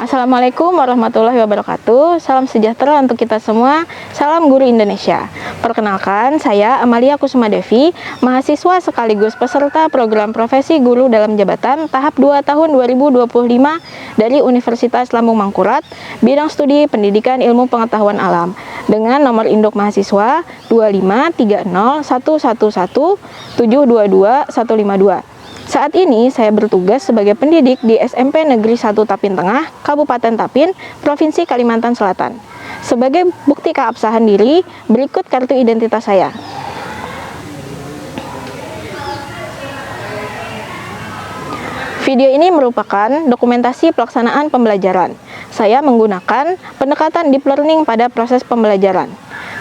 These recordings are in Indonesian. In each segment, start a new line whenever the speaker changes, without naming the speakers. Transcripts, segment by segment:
Assalamualaikum warahmatullahi wabarakatuh. Salam sejahtera untuk kita semua. Salam Guru Indonesia. Perkenalkan, saya Amalia Kusuma Devi, mahasiswa sekaligus peserta program profesi guru dalam jabatan tahap 2 tahun 2025 dari Universitas Lambung Mangkurat, bidang studi Pendidikan Ilmu Pengetahuan Alam, dengan nomor induk mahasiswa 2530111722152. Saat ini saya bertugas sebagai pendidik di SMP Negeri 1 Tapin Tengah, Kabupaten Tapin, Provinsi Kalimantan Selatan. Sebagai bukti keabsahan diri, berikut kartu identitas saya. Video ini merupakan dokumentasi pelaksanaan pembelajaran. Saya menggunakan pendekatan deep learning pada proses pembelajaran.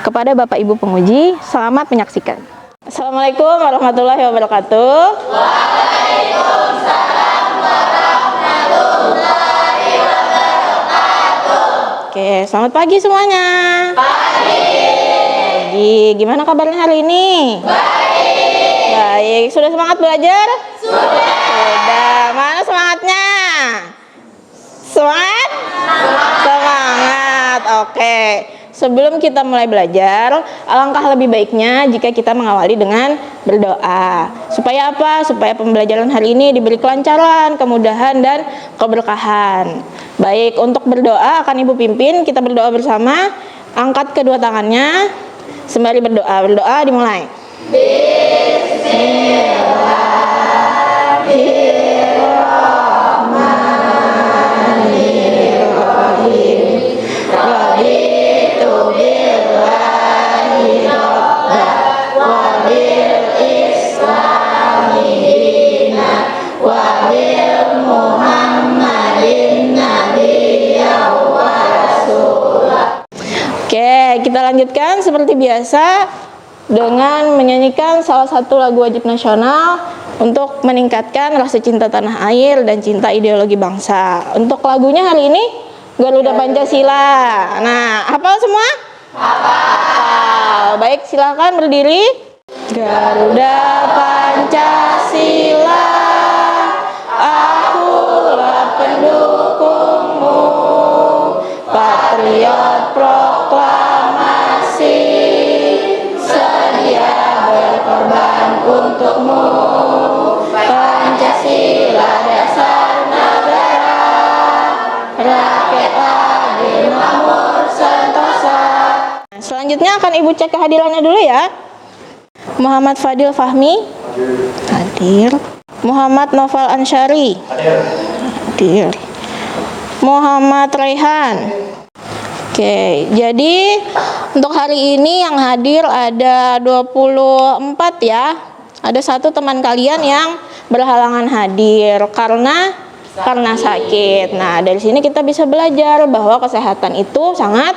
Kepada Bapak Ibu penguji, selamat menyaksikan. Assalamualaikum warahmatullahi wabarakatuh. Waalaikumsalam warahmatullahi wabarakatuh. Oke, selamat pagi semuanya. Pagi. Gimana kabarnya hari ini? Baik. Baik. Sudah semangat belajar? Sudah. Mana semangatnya? Semangat? Semangat. Oke. Sebelum kita mulai belajar, alangkah lebih baiknya jika kita mengawali dengan berdoa. Supaya apa? Supaya pembelajaran hari ini diberi kelancaran, kemudahan, dan keberkahan. Baik, untuk berdoa akan Ibu pimpin. Kita berdoa bersama. Angkat kedua tangannya sembari berdoa. Berdoa dimulai. Oke, kita lanjutkan seperti biasa dengan menyanyikan salah satu lagu wajib nasional untuk meningkatkan rasa cinta tanah air dan cinta ideologi bangsa. Untuk lagunya hari ini Garuda Pancasila. Nah, hafal semua? Hafal. Baik, silakan berdiri. Garuda Pancasila, akulah pendukungmu, patriot proklamasi, sedia berkorban untukmu. Pancasila dasar negara, rakyat adil makmur sentosa. Selanjutnya akan Ibu cek kehadirannya dulu ya. Muhammad Fadil Fahmi hadir. Muhammad Noval Ansyari hadir. Muhammad Raihan. Oke, jadi untuk hari ini yang hadir ada 24 ya. Ada satu teman kalian yang berhalangan hadir karena sakit. Nah, dari sini kita bisa belajar bahwa kesehatan itu sangat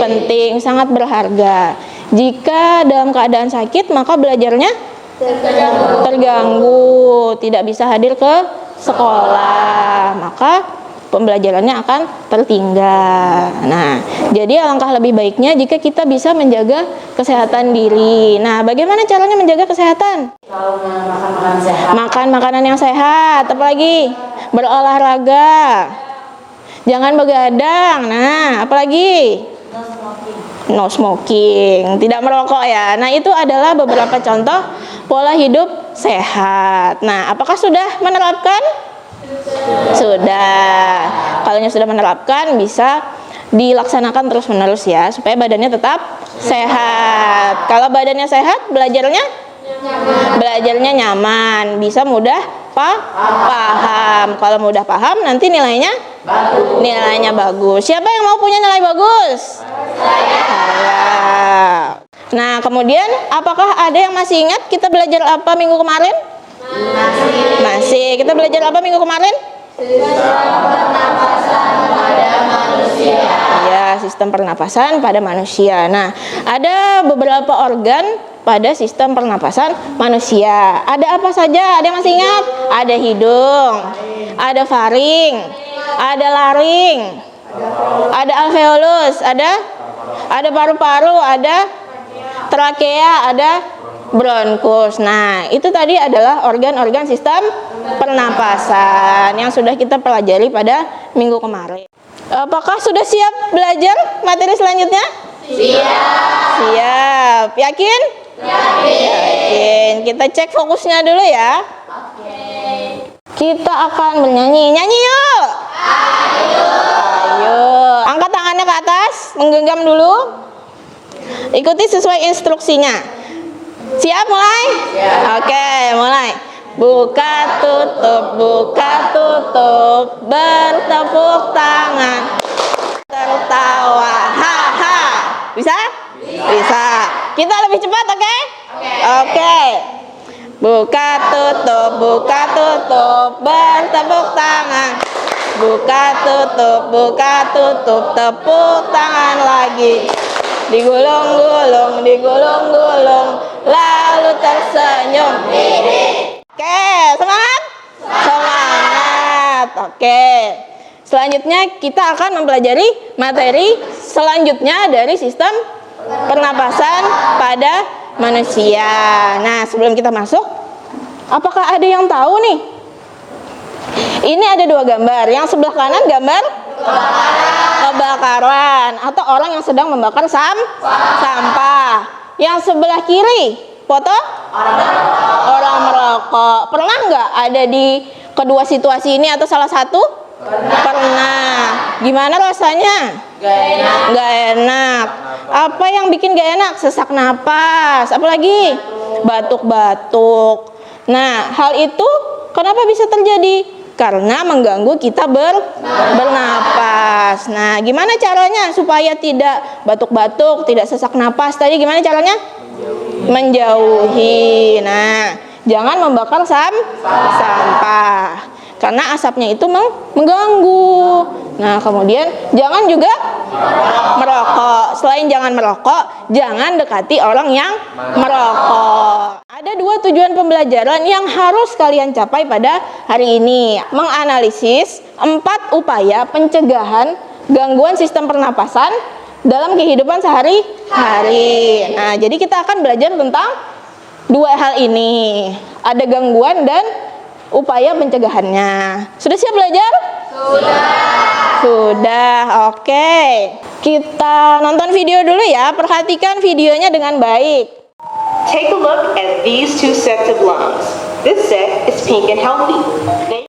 penting, sangat berharga. Jika dalam keadaan sakit, maka belajarnya terganggu, tidak bisa hadir ke sekolah, maka pembelajarannya akan tertinggal. Nah, jadi alangkah lebih baiknya jika kita bisa menjaga kesehatan diri. Nah, bagaimana caranya menjaga kesehatan? Makan makanan yang sehat, apalagi berolahraga, jangan begadang. Nah, apalagi no smoking, tidak merokok ya. Nah, itu adalah beberapa contoh pola hidup sehat. Nah, apakah sudah menerapkan? Sudah. Kalau sudah menerapkan, bisa dilaksanakan terus-menerus ya, supaya badannya tetap sehat. Kalau badannya sehat, belajarnya nyaman, bisa mudah paham. Kalau mudah paham, nanti nilainya bagus. Siapa yang mau punya nilai bagus? Saya. Nah, kemudian apakah ada yang masih ingat kita belajar apa minggu kemarin? Masih. Kita belajar apa minggu kemarin? Sistem pernapasan pada manusia. Ya, sistem pernapasan pada manusia. Nah, ada beberapa organ pada sistem pernapasan manusia. Ada apa saja? Ada yang masih ingat? Ada hidung, ada faring, ada laring, ada alveolus, ada paru-paru, ada trakea, ada bronkus. Nah, itu tadi adalah organ-organ sistem pernapasan yang sudah kita pelajari pada minggu kemarin. Apakah sudah siap belajar materi selanjutnya? Siap. Yakin? Yakin. Kita cek fokusnya dulu ya. Kita akan bernyanyi. Nyanyi yuk. Ayo. Angkat tangannya ke atas, menggenggam dulu. Ikuti sesuai instruksinya. Siap mulai? Oke, mulai. Buka tutup, bertepuk tangan, tertawa, haha. Bisa? Bisa. Kita lebih cepat, oke? Oke. Buka tutup, bertepuk tangan. Buka tutup, tepuk tangan lagi. Digulung-gulung, lalu tersenyum. Oke, semangat? Semangat. Oke. Selanjutnya kita akan mempelajari materi selanjutnya dari sistem pernapasan pada manusia. Nah, sebelum kita masuk, apakah ada yang tahu nih? Ini ada dua gambar. Yang sebelah kanan gambar kebakaran atau orang yang sedang membakar sampah. Yang sebelah kiri foto orang merokok. Pernah nggak ada di kedua situasi ini atau salah satu? Pernah. Gimana rasanya? Gak enak. Apa yang bikin gak enak? Sesak napas. Apalagi? Batuk-batuk. Nah, hal itu kenapa bisa terjadi? Karena mengganggu kita bernapas. Nah, gimana caranya supaya tidak batuk-batuk, tidak sesak napas? Tadi gimana caranya? Menjauhi. Nah, jangan membakar sampah. Karena asapnya itu mengganggu. Nah, kemudian jangan juga merokok. Selain jangan merokok, jangan dekati orang yang merokok. Ada dua tujuan pembelajaran yang harus kalian capai pada hari ini. Menganalisis 4 upaya pencegahan gangguan sistem pernapasan dalam kehidupan sehari-hari. Nah, jadi kita akan belajar tentang dua hal ini. Ada gangguan dan upaya pencegahannya. Sudah siap belajar? Sudah, oke. Kita nonton video dulu ya. Perhatikan videonya dengan baik.
Take a look at these 2 sets of lungs. This set is pink and healthy.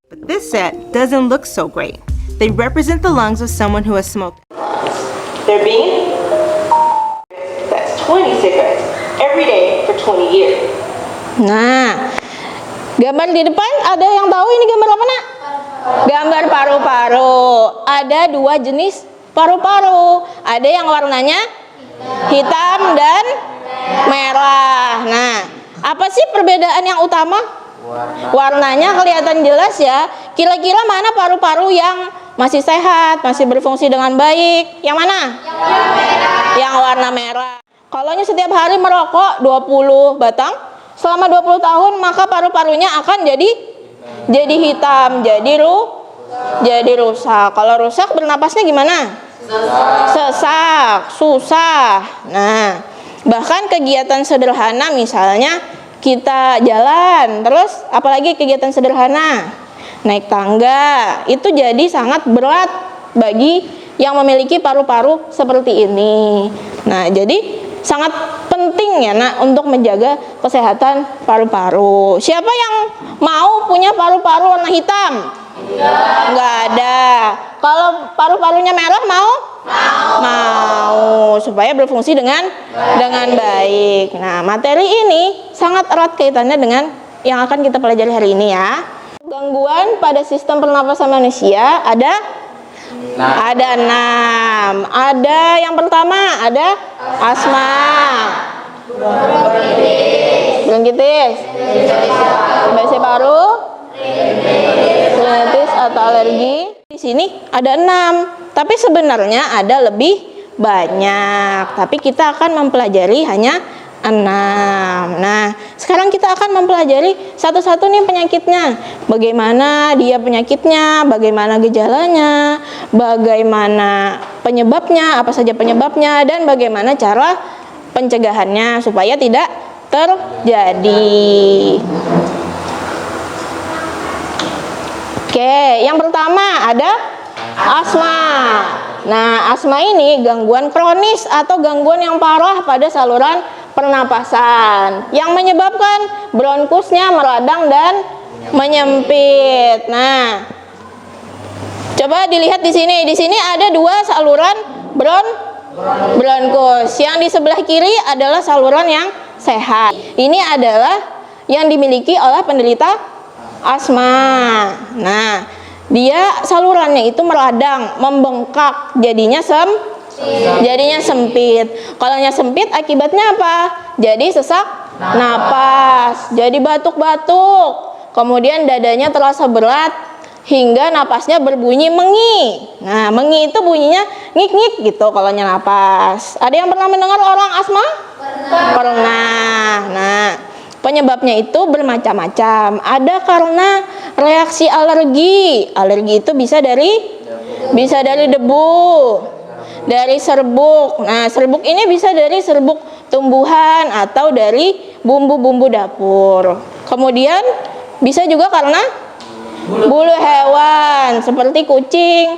But this set doesn't look so great. They represent the lungs of someone who has smoked. They're being that's 20 cigarettes every day for 20 years.
Nah, gambar di depan ada yang tahu ini gambar apa, Nak? Gambar paru-paru. Ada 2 jenis paru-paru. Ada yang warnanya hitam dan merah. Nah, apa sih perbedaan yang utama? Warnanya kelihatan jelas ya. Kira-kira mana paru-paru yang masih sehat, masih berfungsi dengan baik? Yang mana? Yang merah. Yang warna merah. Kalau setiap hari merokok 20 batang selama 20 tahun, maka paru-parunya akan jadi hitam, jadi rusak. Kalau rusak bernapasnya gimana? Sesak, susah. Nah, bahkan kegiatan sederhana misalnya kita jalan, terus apalagi kegiatan sederhana naik tangga, itu jadi sangat berat bagi yang memiliki paru-paru seperti ini. Nah, jadi sangat penting ya, Nak, untuk menjaga kesehatan paru-paru. Siapa yang mau punya paru-paru warna hitam? Enggak ada. Kalau paru-parunya merah mau? Mau, supaya berfungsi dengan baik. Nah, materi ini sangat erat kaitannya dengan yang akan kita pelajari hari ini ya. Gangguan pada sistem pernapasan manusia ada 6. Ada yang pertama, ada asma, bronkitis, infeksi paru, rinitis atau alergi. Di sini ada 6, tapi sebenarnya ada lebih banyak. Tapi kita akan mempelajari hanya 6. Nah, sekarang kita akan mempelajari satu-satu nih penyakitnya. Bagaimana dia penyakitnya, bagaimana gejalanya, bagaimana penyebabnya, apa saja penyebabnya, dan bagaimana cara pencegahannya supaya tidak terjadi. Oke, yang pertama ada asma. Nah, asma ini gangguan kronis atau gangguan yang parah pada saluran pernapasan yang menyebabkan bronkusnya meradang dan menyempit. Nah, coba dilihat di sini. Di sini ada dua saluran bronkus. Yang di sebelah kiri adalah saluran yang sehat. Ini adalah yang dimiliki oleh penderita asma. Nah, dia salurannya itu meradang, membengkak, jadinya sempit. Kalau sempit akibatnya apa? Jadi sesak napas, jadi batuk-batuk. Kemudian dadanya terasa berat hingga napasnya berbunyi mengi. Nah, mengi itu bunyinya ngik-ngik gitu kalau napas. Ada yang pernah mendengar orang asma? Pernah. Nah, penyebabnya itu bermacam-macam. Ada karena reaksi alergi. Alergi itu bisa dari debu, dari serbuk. Nah, serbuk ini bisa dari serbuk tumbuhan atau dari bumbu-bumbu dapur. Kemudian bisa juga karena bulu hewan seperti kucing,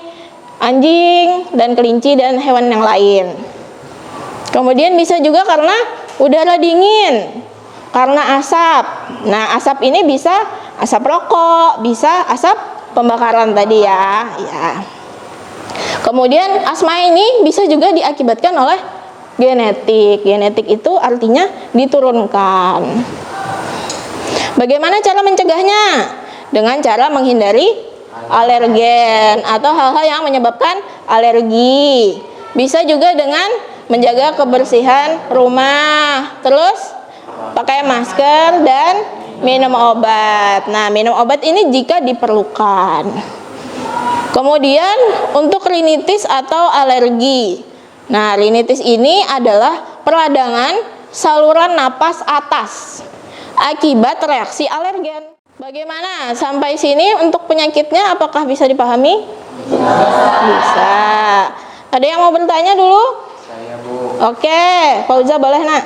anjing, dan kelinci dan hewan yang lain. Kemudian bisa juga karena udara dingin, karena asap. Nah, asap ini bisa asap rokok, bisa asap pembakaran tadi ya. Kemudian asma ini bisa juga diakibatkan oleh genetik. Genetik itu artinya diturunkan. Bagaimana cara mencegahnya? Dengan cara menghindari alergen atau hal-hal yang menyebabkan alergi. Bisa juga dengan menjaga kebersihan rumah. Terus pakai masker dan minum obat. Nah, minum obat ini jika diperlukan. Kemudian untuk rinitis atau alergi. Nah, rinitis ini adalah peradangan saluran napas atas akibat reaksi alergen. Bagaimana sampai sini untuk penyakitnya, apakah bisa dipahami? Bisa. Ada yang mau bertanya dulu?
Saya, Bu.
Oke, Fauza boleh, Nak.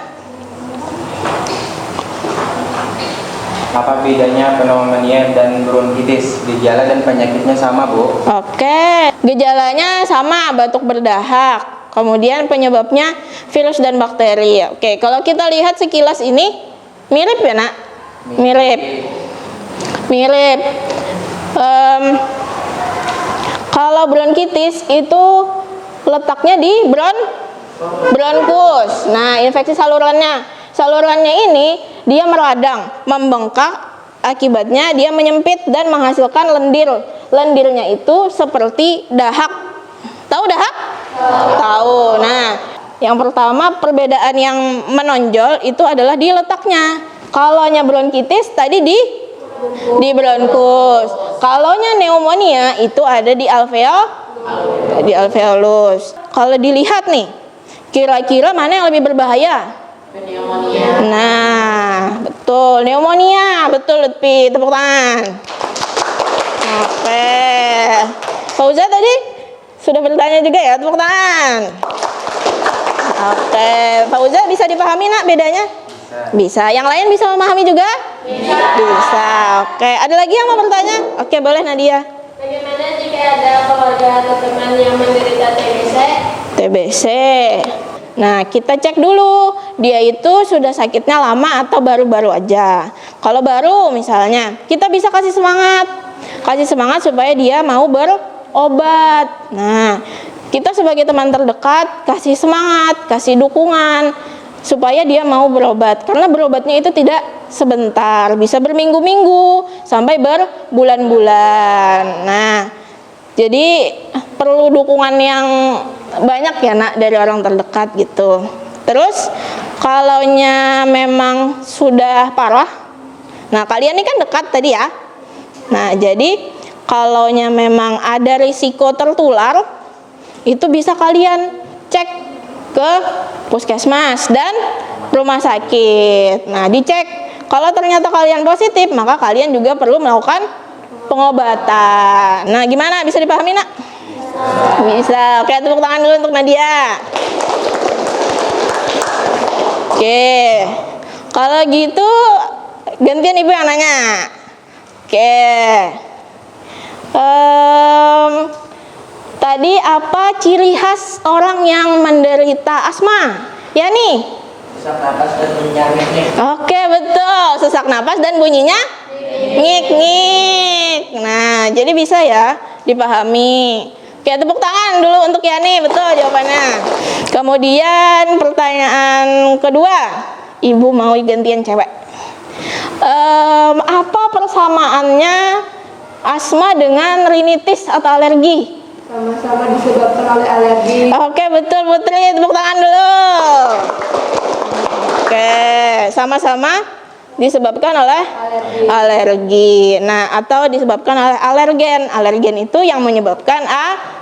Apa bedanya pneumonia dan bronkitis? Gejala dan penyakitnya sama, Bu?
Oke, gejalanya sama, batuk berdahak. Kemudian penyebabnya virus dan bakteri. Oke, kalau kita lihat sekilas ini mirip ya, Nak? Mirip. Kalau bronkitis itu letaknya di bronkus. Nah, infeksi salurannya ini dia meradang, membengkak, akibatnya dia menyempit dan menghasilkan lendir. Lendirnya itu seperti dahak. Tahu dahak? Tahu. Nah, yang pertama perbedaan yang menonjol itu adalah di letaknya. Kalaunya bronkitis tadi di bronkus. Kalaunya pneumonia itu ada di alveolus. Kalau dilihat nih, kira-kira mana yang lebih berbahaya?
Pneumonia.
Nah, betul, pneumonia. Betul, Lutfi. Tepuk tangan. Oke. Fauza tadi sudah bertanya juga ya, tepuk tangan. Oke, Fauza bisa dipahami, Nak, bedanya? Bisa. Yang lain bisa memahami juga? Bisa. Oke, ada lagi yang mau bertanya? Oke, boleh Nadia.
Bagaimana jika ada keluarga atau teman yang menderita TBC?
Nah, kita cek dulu dia itu sudah sakitnya lama atau baru-baru aja. Kalau baru misalnya, kita bisa kasih semangat supaya dia mau berobat. Nah, kita sebagai teman terdekat kasih semangat, kasih dukungan supaya dia mau berobat. Karena berobatnya itu tidak sebentar, bisa berminggu-minggu sampai berbulan-bulan. Nah, jadi perlu dukungan yang banyak ya, Nak, dari orang terdekat gitu. Terus kalaunya memang sudah parah, nah kalian ini kan dekat tadi ya. Nah, jadi kalaunya memang ada risiko tertular, itu bisa kalian cek ke puskesmas dan rumah sakit. Nah, dicek. Kalau ternyata kalian positif, maka kalian juga perlu melakukan pengobatan. Nah, gimana? Bisa dipahami, Nak? Bisa. Oke, tepuk tangan dulu untuk Nadia. Oke. Kalau gitu gantian Ibu yang nanya. Oke. Jadi apa ciri khas orang yang menderita asma? Ya nih.
Sesak napas dan nyangit-nyangit.
Oke, betul. Sesak napas dan bunyinya ngik-ngik. Nah, jadi bisa ya dipahami. Oke, tepuk tangan dulu untuk Yani. Betul jawabannya. Kemudian pertanyaan kedua. Ibu mau gantian cewek. Apa persamaannya asma dengan rinitis atau alergi?
Sama-sama disebabkan oleh alergi.
Oke, betul Putri. Tepuk tangan dulu. Oke, sama-sama disebabkan oleh alergi. Nah, atau disebabkan oleh alergen. Alergen itu yang menyebabkan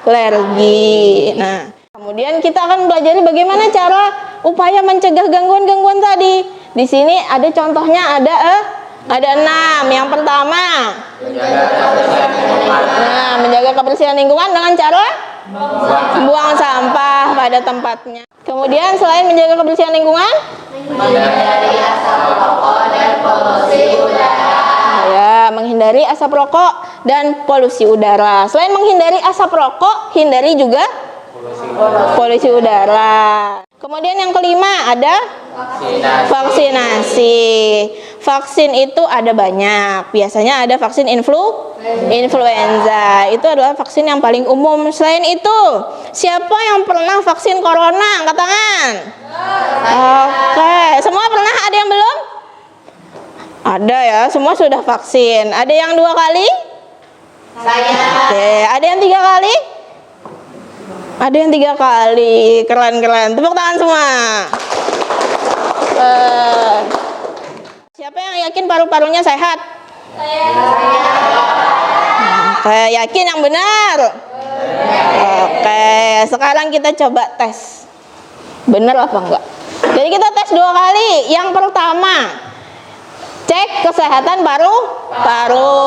alergi. Nah, kemudian kita akan belajar bagaimana cara upaya mencegah gangguan-gangguan tadi. Di sini ada contohnya, ada 6. Yang pertama, menjaga kebersihan lingkungan dengan cara buang sampah pada tempatnya. Kemudian selain menjaga kebersihan lingkungan, menghindari asap rokok dan polusi udara. Ya, menghindari asap rokok dan polusi udara. Selain menghindari asap rokok, hindari juga polusi udara. Kemudian yang kelima ada vaksinasi. Vaksin itu ada banyak. Biasanya ada vaksin influenza. Itu adalah vaksin yang paling umum. Selain itu, siapa yang pernah vaksin corona? Angkat tangan. Oke, semua pernah? Ada yang belum? Ada ya, semua sudah vaksin. Ada yang 2 kali? Saya. Oke, ada yang 3 kali? Ada yang 3 kali. Keren-keren. Tepuk tangan semua. Siapa yang yakin paru-parunya sehat? Saya. Oke, yakin yang benar? Oke, sekarang kita coba tes. Benar apa enggak? Jadi kita tes 2 kali. Yang pertama, cek kesehatan paru-paru.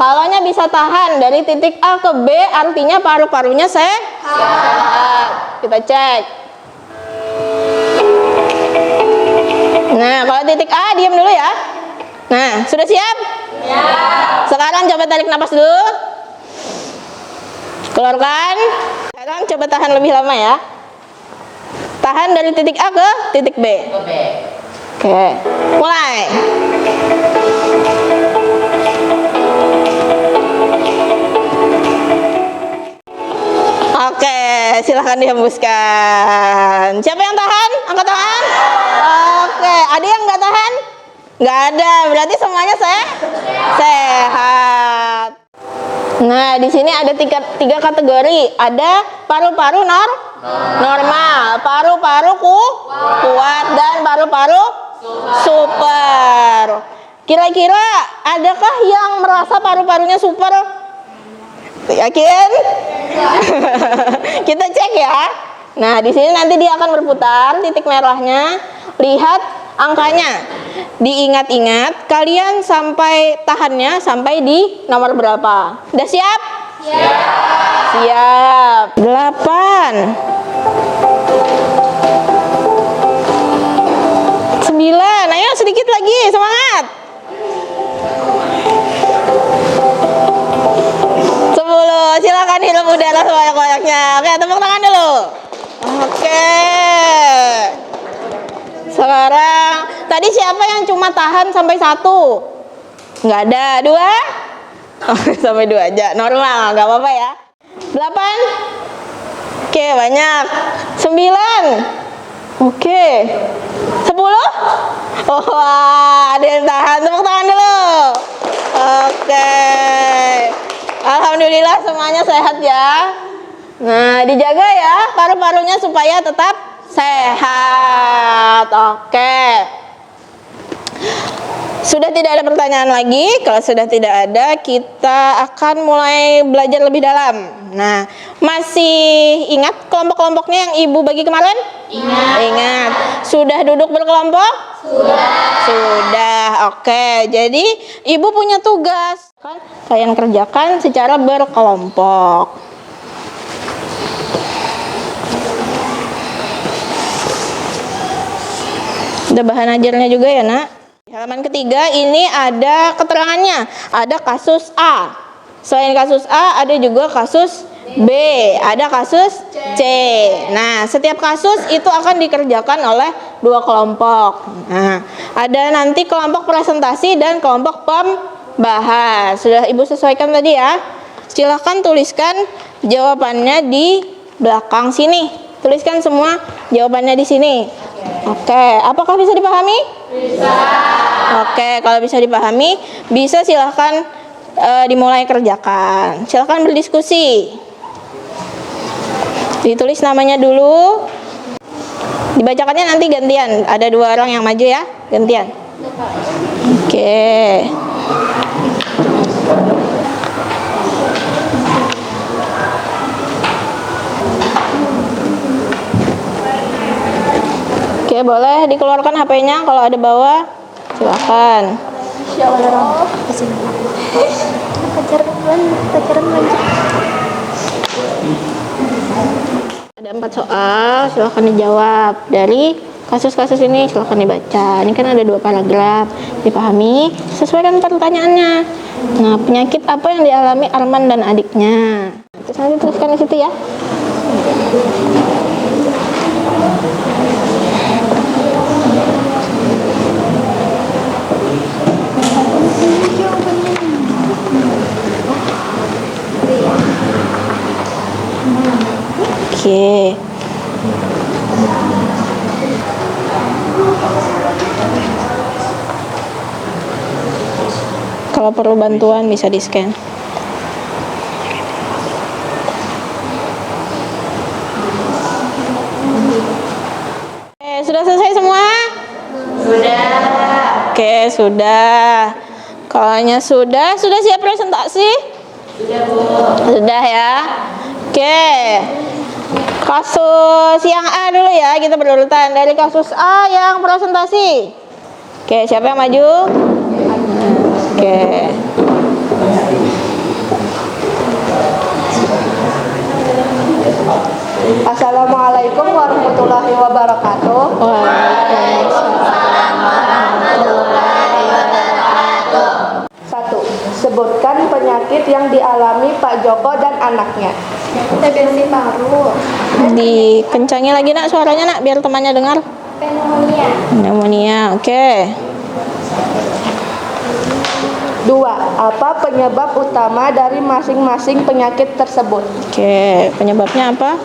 Kalaunya bisa tahan dari titik A ke B, artinya paru-parunya sehat. Kita cek. Nah, kalau titik A, diam dulu ya. Nah, sudah siap? Ya. Sekarang coba tarik napas dulu. Keluarkan. Sekarang coba tahan lebih lama ya. Tahan dari titik A ke titik B. Oke, mulai. Oke, silahkan dihembuskan. Siapa yang tahan? Angkat tangan. Oke, ada yang nggak tahan? Nggak ada, berarti semuanya sehat. Nah, di sini ada tiga kategori. Ada paru-paru normal, paru-paru kuat, dan paru-paru super. Kira-kira adakah yang merasa paru-parunya super? Yakin? Kita cek ya. Nah, di sini nanti dia akan berputar titik merahnya. Lihat angkanya. Diingat-ingat, kalian sampai tahannya sampai di nomor berapa? Udah siap? Siap. 8 9. Ayo sedikit lagi, semangat. 10. Silakan hirup udara sebanyak-banyaknya. Oke, tepuk tangan dulu. Oke. Sekarang, tadi siapa yang cuma tahan sampai 1? Nggak ada. 2? Oh, sampai 2 aja. Normal, nggak apa-apa ya. 8? Oke, banyak. 9? Oke. 10? Oh, wah, ada yang tahan. Tepuk tangan dulu. Oke. Alhamdulillah semuanya sehat ya. Nah, dijaga ya paru-parunya supaya tetap sehat. Oke. Sudah tidak ada pertanyaan lagi. Kalau sudah tidak ada, kita akan mulai belajar lebih dalam. Nah, masih ingat kelompok-kelompoknya yang Ibu bagi kemarin? Ingat. Sudah duduk berkelompok? Sudah. Oke. Jadi, Ibu punya tugas. Kalian kerjakan secara berkelompok. Ada bahan ajarnya juga ya, Nak? Halaman ketiga ini ada keterangannya. Ada kasus A. Selain kasus A, ada juga kasus B, ada kasus C. Nah, setiap kasus itu akan dikerjakan oleh dua kelompok. Nah, ada nanti kelompok presentasi dan kelompok pembahas. Sudah Ibu sesuaikan tadi ya. Silahkan tuliskan jawabannya di belakang sini. Tuliskan semua jawabannya di sini. Oke, apakah bisa dipahami? Bisa. Oke, kalau bisa dipahami, bisa silahkan dimulai kerjakan. Silahkan berdiskusi. Ditulis namanya dulu. Dibacakannya nanti gantian. Ada dua orang yang maju ya, gantian. Oke. Oke, boleh dikeluarkan HP-nya kalau ada bawa. Silakan. Ada 4 soal, silakan dijawab. Dari kasus-kasus ini silakan dibaca. Ini kan ada 2 paragraf. Dipahami, sesuaikan pertanyaannya. Nah, penyakit apa yang dialami Arman dan adiknya? Terus nanti tuliskan di situ ya. Oke. Kalau perlu bantuan bisa di-scan. Sudah selesai semua? Sudah. Oke, sudah. Kalaunya sudah siap presentasi? Sudah, Bu. Sudah ya. Oke. Kasus yang A dulu ya, kita berurutan dari kasus A yang presentasi. Oke, siapa yang maju? Oke.
Assalamualaikum warahmatullahi wabarakatuh.
Waalaikumsalam warahmatullahi wabarakatuh.
1. Sebutkan penyakit yang dialami Pak Joko dan anaknya.
TBC paru,
Dikencangin lagi nak suaranya nak biar temannya dengar.
pneumonia,
Pneumonia, oke.
2. Apa penyebab utama dari masing-masing penyakit tersebut?
Oke, penyebabnya apa?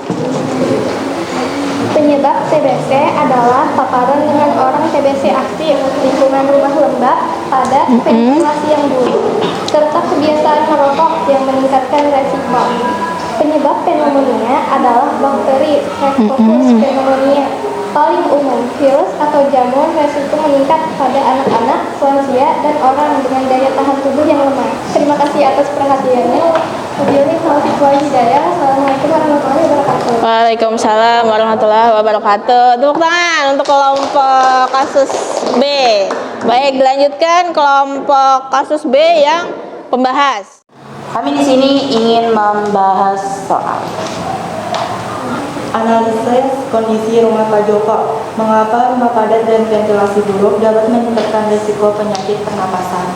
penyebab TBC adalah paparan dengan orang TBC aktif, lingkungan rumah lembab, padat, ventilasi yang buruk, serta kebiasaan merokok yang meningkatkan resiko. Penyebab pneumonia adalah bakteri Streptococcus pneumonia. Paling umum, virus atau jamur resiko meningkat pada anak-anak, lansia, dan orang dengan daya tahan tubuh yang lemah. Terima kasih atas perhatiannya. Wabillahi taufiq wal hidayah. Assalamualaikum warahmatullahi wabarakatuh.
Waalaikumsalam warahmatullahi wabarakatuh. Tepuk tangan untuk kelompok kasus B. Baik, dilanjutkan kelompok kasus B yang pembahas.
Kami di sini ingin membahas soal analisis kondisi rumah Pak Joko. Mengapa rumah padat dan ventilasi buruk dapat meningkatkan risiko penyakit pernapasan?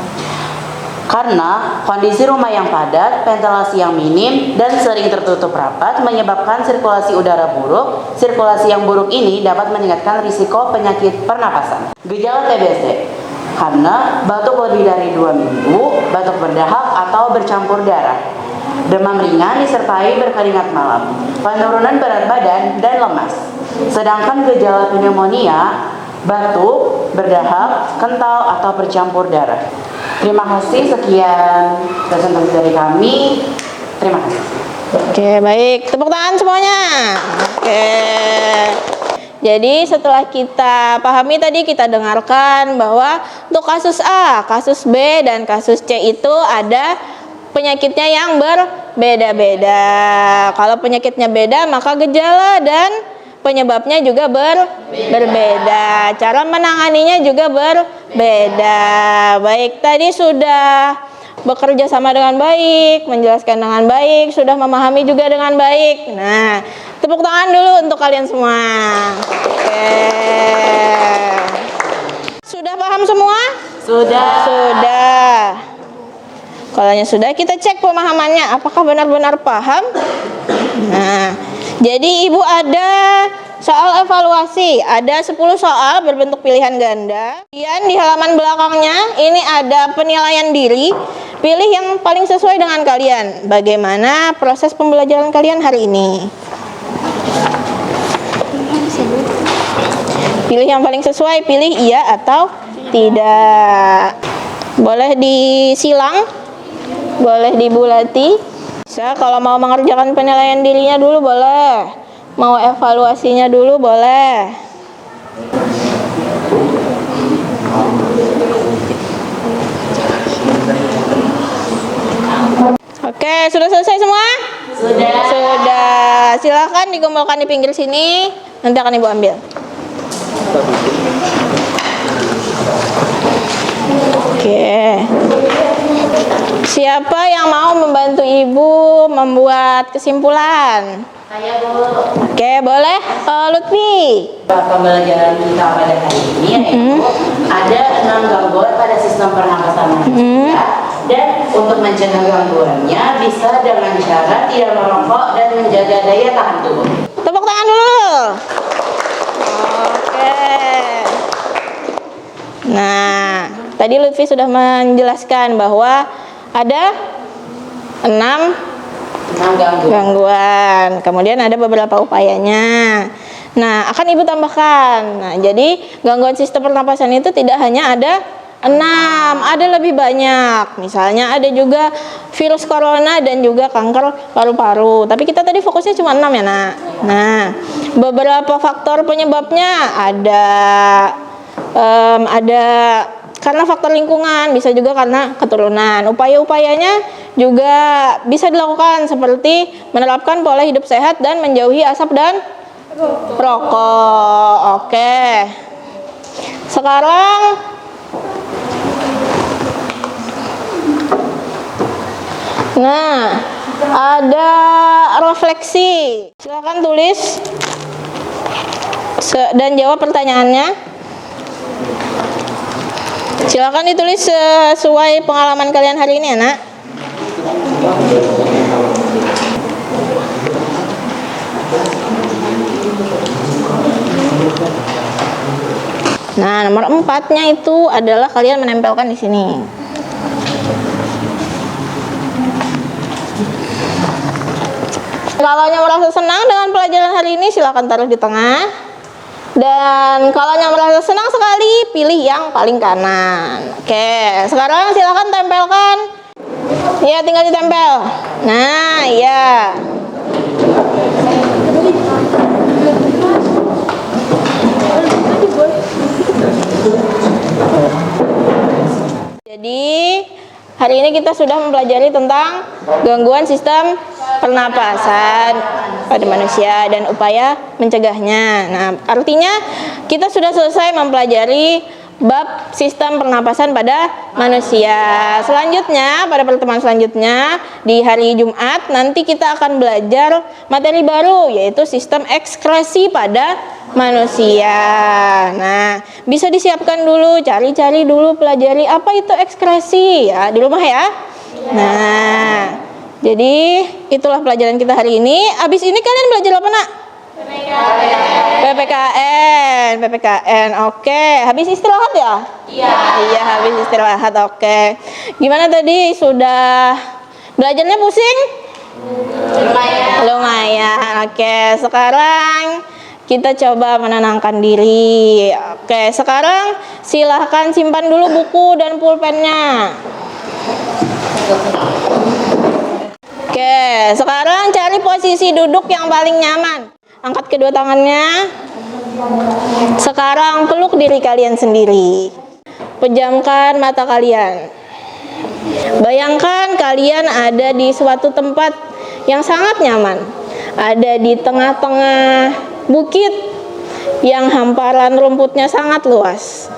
Karena kondisi rumah yang padat, ventilasi yang minim, dan sering tertutup rapat menyebabkan sirkulasi udara buruk. Sirkulasi yang buruk ini dapat meningkatkan risiko penyakit pernapasan. Gejala TBC karena batuk lebih dari 2 minggu, batuk berdahak atau bercampur darah, demam ringan disertai berkeringat malam, penurunan berat badan dan lemas. Sedangkan gejala pneumonia, batuk, berdahak, kental atau bercampur darah. Terima kasih, sekian presentasi dari kami. Terima kasih.
Oke, baik. Tepuk tangan semuanya. Oke. Jadi setelah kita pahami tadi, kita dengarkan bahwa untuk kasus A, kasus B, dan kasus C itu ada penyakitnya yang berbeda-beda. Kalau penyakitnya beda, maka gejala dan penyebabnya juga berbeda. Cara menanganinya juga berbeda. Baik, tadi sudah bekerja sama dengan baik, menjelaskan dengan baik, sudah memahami juga dengan baik. Nah, tepuk tangan dulu untuk kalian semua. Oke. Sudah paham semua? Sudah. Kalau sudah, kita cek pemahamannya. Apakah benar-benar paham? Nah, jadi Ibu ada soal evaluasi, ada 10 soal berbentuk pilihan ganda. Kemudian di halaman belakangnya ini ada penilaian diri. Pilih yang paling sesuai dengan kalian. Bagaimana proses pembelajaran kalian hari ini? Pilih yang paling sesuai, pilih iya atau tidak. Boleh disilang, boleh dibulati. Bisa kalau mau mengerjakan penilaian dirinya dulu boleh. Mau evaluasinya dulu boleh. Oke, sudah selesai semua? Sudah. Silahkan dikumpulkan di pinggir sini. Nanti akan Ibu ambil. Oke. Siapa yang mau membantu Ibu membuat kesimpulan?
Saya Bu.
Oke, boleh. Lutfi.
Pembelajaran kita pada hari ini yaitu ada 6 gangguan pada sistem pernapasan manusia dan untuk mencegah gangguannya bisa dengan cara tidak merokok dan menjaga daya tahan tubuh.
Tepuk tangan dulu. Oke. Nah, tadi Lutfi sudah menjelaskan bahwa ada 6 gangguan. Kemudian ada beberapa upayanya. Nah, akan Ibu tambahkan. Nah, jadi gangguan sistem pernapasan itu tidak hanya ada 6, ada lebih banyak. Misalnya ada juga virus corona dan juga kanker paru-paru. Tapi kita tadi fokusnya cuma 6 ya, Nak. Nah, beberapa faktor penyebabnya ada karena faktor lingkungan, bisa juga karena keturunan. Upaya-upayanya juga bisa dilakukan seperti menerapkan pola hidup sehat dan menjauhi asap dan rokok. Oke. Sekarang ada refleksi. Silakan tulis dan jawab pertanyaannya. Silakan ditulis sesuai pengalaman kalian hari ini ya, Nak. Nah, nomor 4-nya itu adalah kalian menempelkan di sini. Kalau yang merasa senang dengan pelajaran hari ini silakan taruh di tengah. Dan kalau yang merasa senang sekali, pilih yang paling kanan. Oke, sekarang silakan tempelkan. Ya, tinggal ditempel. Nah, iya. Jadi, hari ini kita sudah mempelajari tentang gangguan sistem pernapasan pada manusia dan upaya mencegahnya. Nah, artinya kita sudah selesai mempelajari bab sistem pernapasan pada manusia. Selanjutnya, pada pertemuan selanjutnya di hari Jumat nanti kita akan belajar materi baru yaitu sistem ekskresi pada manusia. Nah, bisa disiapkan dulu, cari-cari dulu, pelajari apa itu ekskresi ya di rumah ya. Nah, jadi itulah pelajaran kita hari ini. Abis ini kalian belajar apa, Nak? PPKN. Oke, habis istirahat ya? Iya, habis istirahat. Oke. Gimana tadi? Sudah belajarnya pusing? Lumayan. Oke, sekarang kita coba menenangkan diri. Oke, sekarang silahkan simpan dulu buku dan pulpennya. Oke, sekarang cari posisi duduk yang paling nyaman. Angkat kedua tangannya. Sekarang peluk diri kalian sendiri. Pejamkan mata kalian. Bayangkan kalian ada di suatu tempat yang sangat nyaman. Ada di tengah-tengah bukit yang hamparan rumputnya sangat luas.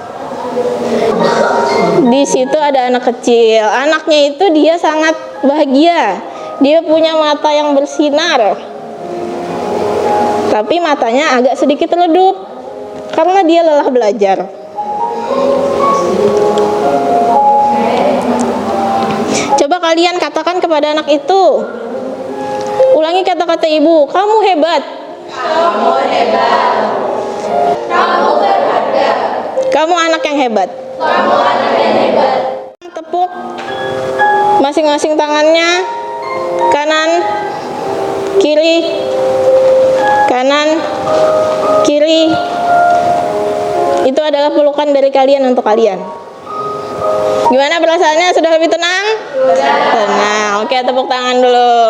Di situ ada anak kecil. Anaknya itu dia sangat bahagia. Dia punya mata yang bersinar. Tapi matanya agak sedikit redup karena dia lelah belajar. Coba kalian katakan kepada anak itu, Ulangi kata-kata ibu. Kamu hebat.
Kamu hebat. Kamu berharga.
Kamu anak yang hebat.
Kamu anak yang hebat.
Tepuk masing-masing tangannya, kanan, kiri, kanan, kiri. Itu adalah pelukan dari kalian untuk kalian. Gimana perasaannya? Sudah lebih tenang? Sudah. Tenang. Oke, tepuk tangan dulu.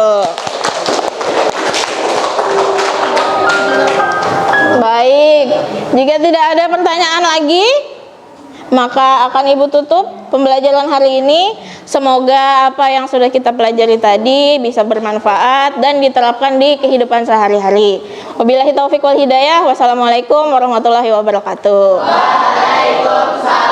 Baik. Jika tidak ada pertanyaan lagi, maka akan Ibu tutup pembelajaran hari ini. Semoga apa yang sudah kita pelajari tadi bisa bermanfaat dan diterapkan di kehidupan sehari-hari. Wabillahi taufiq wal hidayah. Wassalamualaikum warahmatullahi wabarakatuh.
Waalaikumsalam.